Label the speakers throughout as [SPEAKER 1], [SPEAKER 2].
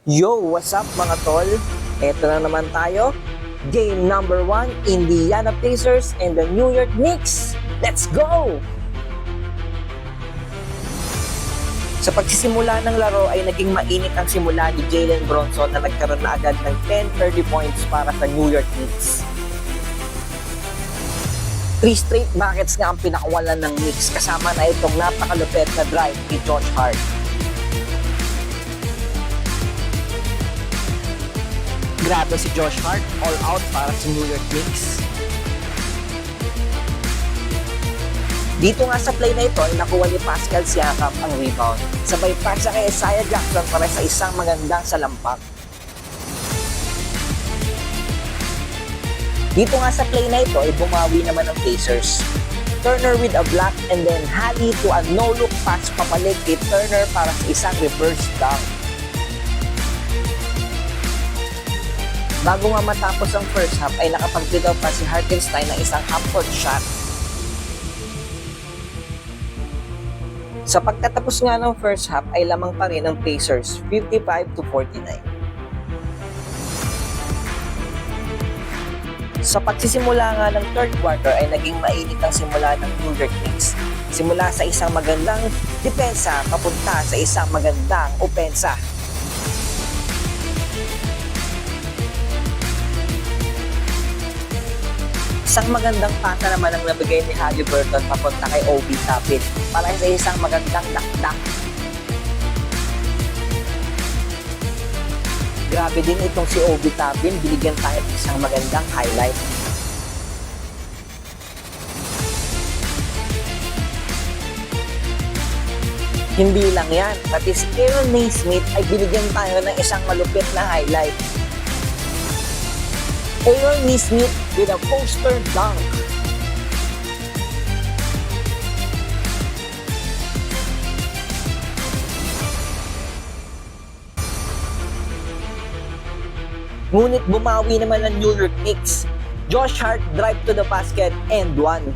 [SPEAKER 1] Yo, what's up mga tol? Eto na naman tayo. Game number 1, Indiana Pacers and the New York Knicks. Let's go! Sa pagsisimula ng laro ay naging mainit ang simula ni Jalen Brunson na nagkaroon na agad ng 10-30 points para sa New York Knicks. 3 straight buckets nga ang pinakawalan ng Knicks kasama na itong napakalupet na drive ni Josh Hart. Grabe si Josh Hart, all out para sa New York Knicks. Dito nga sa play na ito ay nakuha ni Pascal Siakam ang rebound. Sabay pa siya kay Isaiah Jackson para sa isang magandang salampak. Dito nga sa play na ito ay bumawi naman ang Pacers. Turner with a block and then Hali to a no-look pass papalit kay Turner para sa isang reverse dunk. Bago nga matapos ang first half ay nakapag-draw pa si Hartenstein ng isang half-court shot. Sa pagtatapos nga ng first half ay lamang pa rin ang Pacers 55-49. Sa pagsisimula nga ng third quarter ay naging mainit ang simula ng New York Knicks. Simula sa isang magandang depensa papunta sa isang magandang opensa. Isang magandang pata naman ang nabigay ni Haliburton papunta kay Obi Toppin para sa isang magandang dakdak. Grabe din itong si Obi Toppin, binigyan tayo ng isang magandang highlight. Hindi lang yan, pati si Aaron Nesmith ay binigyan tayo ng isang malupit na highlight. Aaron Nesmith with a poster dunk. Ngunit bumawi naman ng New York Knicks. Josh Hart drive to the basket and one.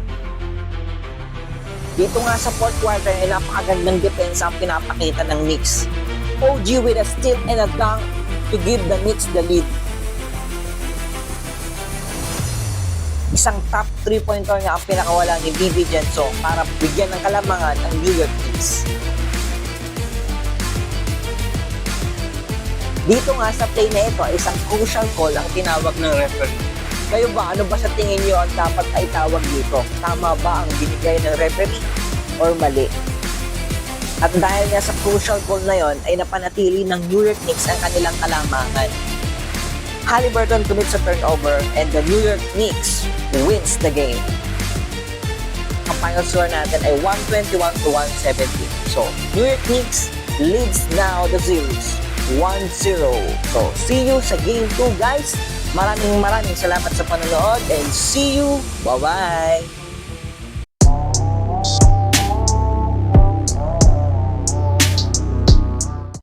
[SPEAKER 1] Dito nga sa fourth quarter ay napakagandang depensa ang pinapakita ng Knicks. OG with a steal and a dunk to give the Knicks the lead. Isang top 3-pointer nga ang pinakawala ni DiVincenzo para bigyan ng kalamangan ang New York Knicks. Dito nga sa play na ito ay isang crucial call ang tinawag ng referee. Kayo ba, ano ba sa tingin nyo ang dapat na itawag dito? Tama ba ang binigay ng referee or mali? At dahil nga sa crucial call na yon ay napanatili ng New York Knicks ang kanilang kalamangan. Haliburton commits a turnover and the New York Knicks wins the game. Ang final score natin ay 121-117. So, New York Knicks leads now the series 1-0. So, see you sa game 2 guys. Maraming salamat sa panonood and see you. Bye-bye!